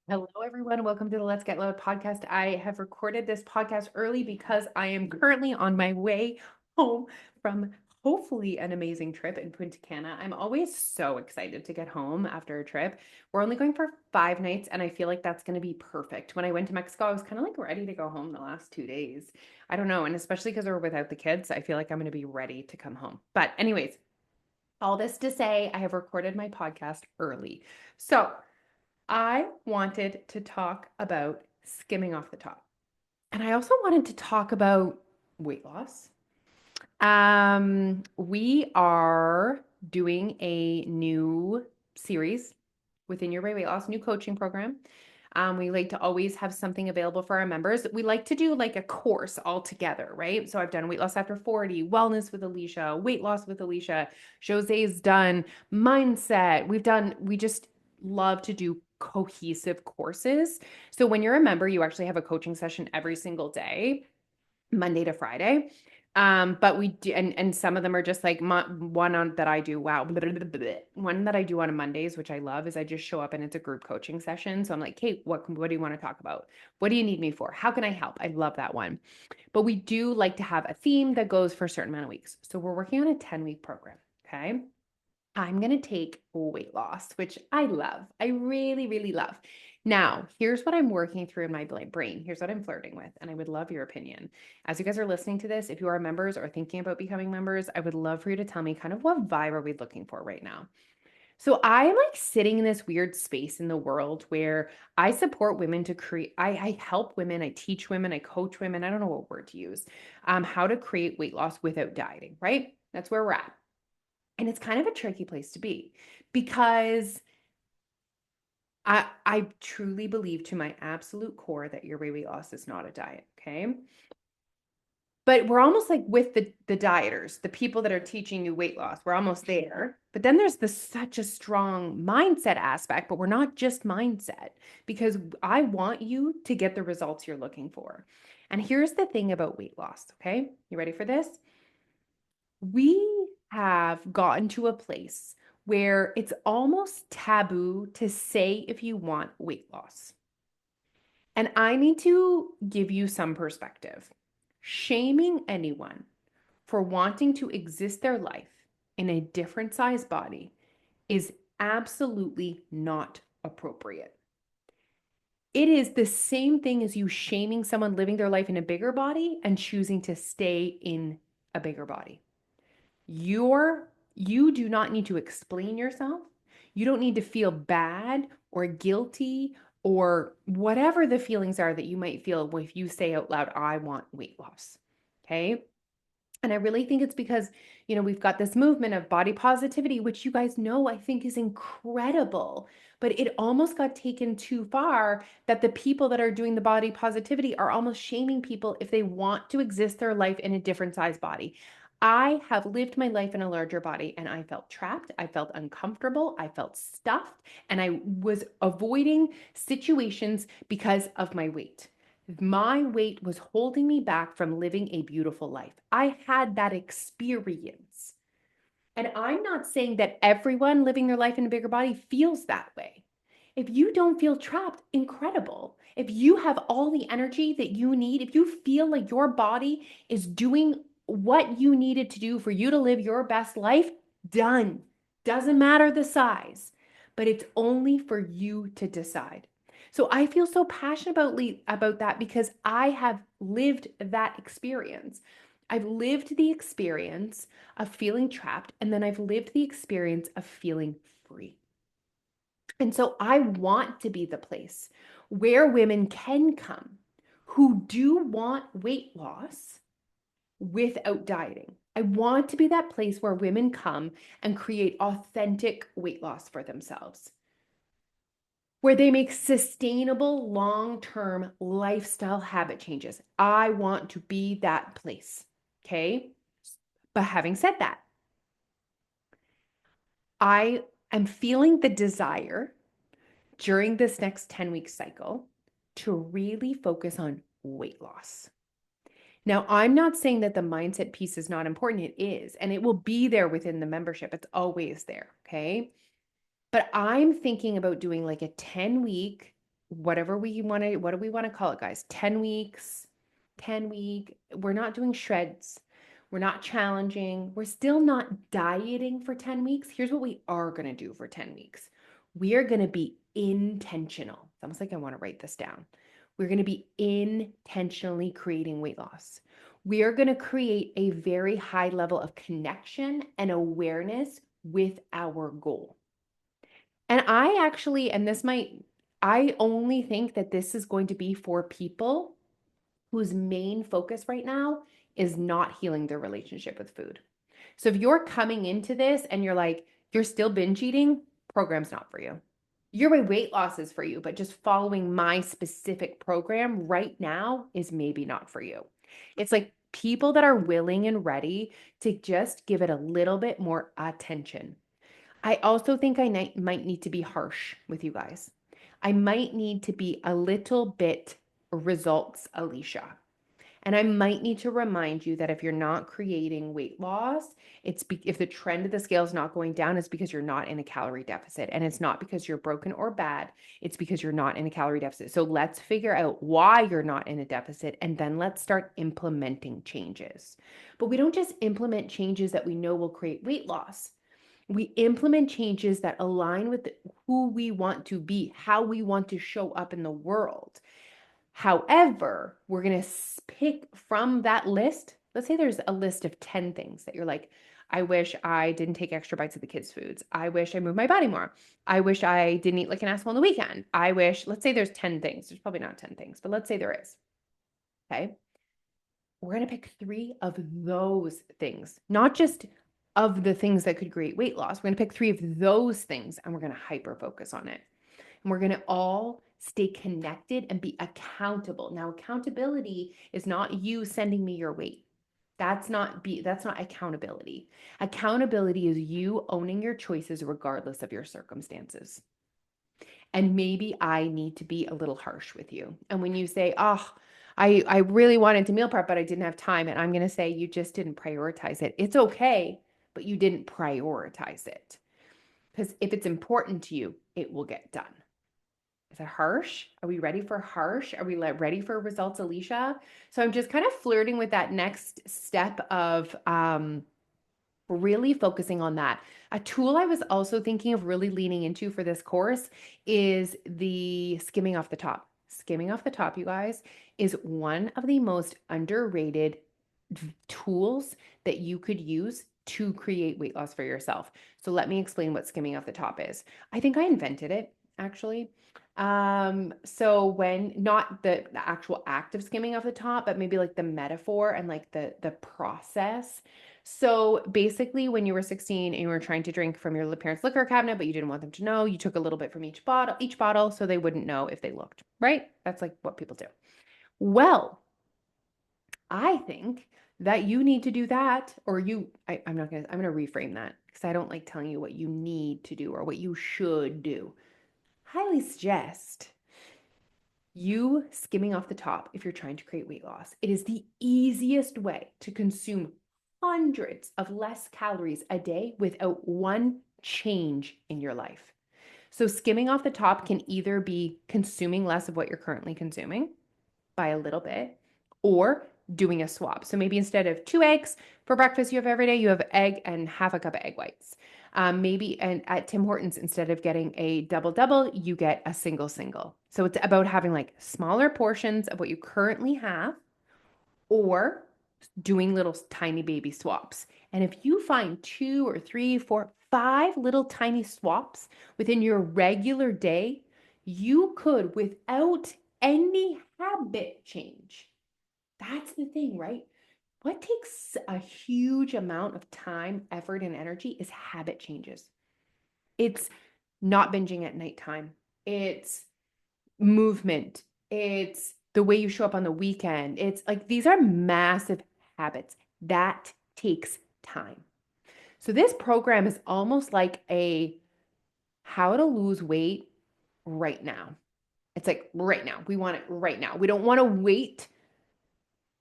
Hello, everyone. Welcome to the Let's Get Loud podcast. I have recorded this podcast early because I am currently on my way home from hopefully an amazing trip in Punta Cana. I'm always so excited to get home after a trip. We're only going for 5 nights, and I feel like that's going to be perfect. When I went to Mexico, I was kind of like ready to go home the last 2 days. I don't know. And especially because we're without the kids, I feel like I'm going to be ready to come home. But, anyways, all this to say, I have recorded my podcast early. So, I wanted to talk about skimming off the top. And I also wanted to talk about weight loss. We are doing a new series within your weight loss, new coaching program. We like to always have something available for our members. We like to do like a course all together, right? So I've done weight loss after 40, wellness with Alicia, weight loss with Alicia, Jose's done mindset. We just love to do cohesive courses. So when you're a member, you actually have a coaching session every single day, Monday to Friday. But we do, and some of them are just like one on that I do. Wow, blah, blah, blah, blah. One that I do on Mondays, which I love, is I just show up and it's a group coaching session. So I'm like, Kate, what do you want to talk about? What do you need me for? How can I help? I love that one. But we do like to have a theme that goes for a certain amount of weeks. So we're working on a 10-week program. Okay. I'm going to take weight loss, which I love. I really, really love. Now, here's what I'm working through in my brain. Here's what I'm flirting with, and I would love your opinion. As you guys are listening to this, if you are members or thinking about becoming members, I would love for you to tell me kind of what vibe are we looking for right now. So I'm like sitting in this weird space in the world where I support women to create, I help women, I teach women, I coach women, I don't know what word to use, how to create weight loss without dieting, right? That's where we're at. And it's kind of a tricky place to be because I truly believe to my absolute core that your weight loss is not a diet, okay? But we're almost like with the dieters, the people that are teaching you weight loss. We're almost there. But then there's this such a strong mindset aspect, but we're not just mindset because I want you to get the results you're looking for. And here's the thing about weight loss, okay? You ready for this? We have gotten to a place where it's almost taboo to say if you want weight loss. And I need to give you some perspective. Shaming anyone for wanting to exist their life in a different size body is absolutely not appropriate. It is the same thing as you shaming someone living their life in a bigger body and choosing to stay in a bigger body. You do not need to explain yourself. You don't need to feel bad or guilty or whatever the feelings are that you might feel if you say out loud, I want weight loss. Okay. And I really think it's because, we've got this movement of body positivity, which you guys know I think is incredible. But it almost got taken too far that the people that are doing the body positivity are almost shaming people if they want to exist their life in a different size body. I have lived my life in a larger body and I felt trapped. I felt uncomfortable. I felt stuffed. And I was avoiding situations because of my weight. My weight was holding me back from living a beautiful life. I had that experience. And I'm not saying that everyone living their life in a bigger body feels that way. If you don't feel trapped, incredible. If you have all the energy that you need, if you feel like your body is doing what you needed to do for you to live your best life, done. Doesn't matter the size, but it's only for you to decide. So I feel so passionate about that because I have lived that experience. I've lived the experience of feeling trapped, and then I've lived the experience of feeling free. And so I want to be the place where women can come who do want weight loss without dieting. I want to be that place where women come and create authentic weight loss for themselves, where they make sustainable long-term lifestyle habit changes. I want to be that place. Okay. But having said that, I am feeling the desire during this next 10-week cycle to really focus on weight loss. Now, I'm not saying that the mindset piece is not important. It is, and it will be there within the membership. It's always there. Okay. But I'm thinking about doing like a 10-week whatever we want to, what do we want to call it, guys? 10 weeks, 10 week. We're not doing shreds. We're not challenging. We're still not dieting for 10 weeks. Here's what we are going to do for 10 weeks. We are going to be intentional. It's almost like I want to write this down. We're going to be intentionally creating weight loss. We are going to create a very high level of connection and awareness with our goal. And I actually, and this might, I only think that this is going to be for people whose main focus right now is not healing their relationship with food. So if you're coming into this and you're like, you're still binge eating, program's not for you. Your weight loss is for you, but just following my specific program right now is maybe not for you. It's like people that are willing and ready to just give it a little bit more attention. I also think I might need to be harsh with you guys. I might need to be a little bit results, Alicia. And I might need to remind you that if you're not creating weight loss, if the trend of the scale is not going down, it's because you're not in a calorie deficit. And it's not because you're broken or bad. It's because you're not in a calorie deficit. So let's figure out why you're not in a deficit. And then let's start implementing changes. But we don't just implement changes that we know will create weight loss. We implement changes that align with who we want to be, how we want to show up in the world. However, we're going to pick from that list. Let's say there's a list of 10 things that you're like, I wish I didn't take extra bites of the kids' foods. I wish I moved my body more. I wish I didn't eat like an asshole on the weekend. I wish, let's say there's 10 things. There's probably not 10 things, but let's say there is. Okay. We're going to pick 3 of those things, not just of the things that could create weight loss. We're going to pick 3 of those things and we're going to hyper focus on it. And we're going to all stay connected and be accountable. Now, accountability is not you sending me your weight. That's not accountability. Accountability is you owning your choices regardless of your circumstances. And maybe I need to be a little harsh with you. And when you say, oh, I really wanted to meal prep, but I didn't have time. And I'm going to say, you just didn't prioritize it. It's okay, but you didn't prioritize it. Because if it's important to you, it will get done. Is that harsh? Are we ready for harsh? Are we ready for results, Alicia? So I'm just kind of flirting with that next step of really focusing on that. A tool I was also thinking of really leaning into for this course is the skimming off the top. Skimming off the top, you guys, is one of the most underrated tools that you could use to create weight loss for yourself. So let me explain what skimming off the top is. I think I invented it actually. So when not the actual act of skimming off the top, but maybe like the metaphor and like the process. So basically, when you were 16 and you were trying to drink from your parents' liquor cabinet, but you didn't want them to know, you took a little bit from each bottle, so they wouldn't know if they looked, right? That's like what people do. Well, I think that you need to do that, or I'm gonna reframe that because I don't like telling you what you need to do or what you should do. Highly suggest you skimming off the top if you're trying to create weight loss. It is the easiest way to consume hundreds of less calories a day without one change in your life. So, skimming off the top can either be consuming less of what you're currently consuming by a little bit, or doing a swap. So maybe instead of 2 eggs for breakfast you have every day, you have egg and half a cup of egg whites. Maybe and at Tim Hortons, instead of getting a double double, you get a single single. So it's about having like smaller portions of what you currently have, or doing little tiny baby swaps. And if you find 2 or 3, 4, 5 little tiny swaps within your regular day, you could, without any habit change. That's the thing, right? What takes a huge amount of time, effort, and energy is habit changes. It's not binging at nighttime. It's movement. It's the way you show up on the weekend. It's like these are massive habits. That takes time. So this program is almost like a how to lose weight right now. It's like right now. We want it right now. We don't want to wait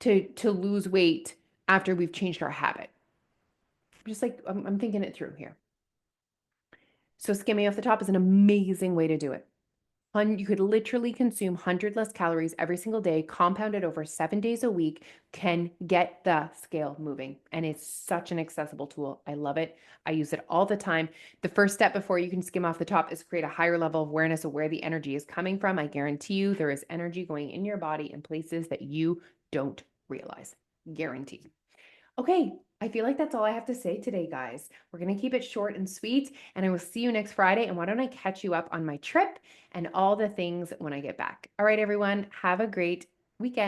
to lose weight after we've changed our habit. Just like I'm thinking it through here. So skimming off the top is an amazing way to do it. You could literally consume 100 less calories every single day, compounded over 7 days a week, can get the scale moving. And it's such an accessible tool. I love it. I use it all the time. The first step before you can skim off the top is create a higher level of awareness of where the energy is coming from. I guarantee you there is energy going in your body in places that you don't realize. Guaranteed. Okay, I feel like that's all I have to say today, guys. We're going to keep it short and sweet, and I will see you next Friday. And why don't I catch you up on my trip and all the things when I get back? All right, everyone, have a great weekend.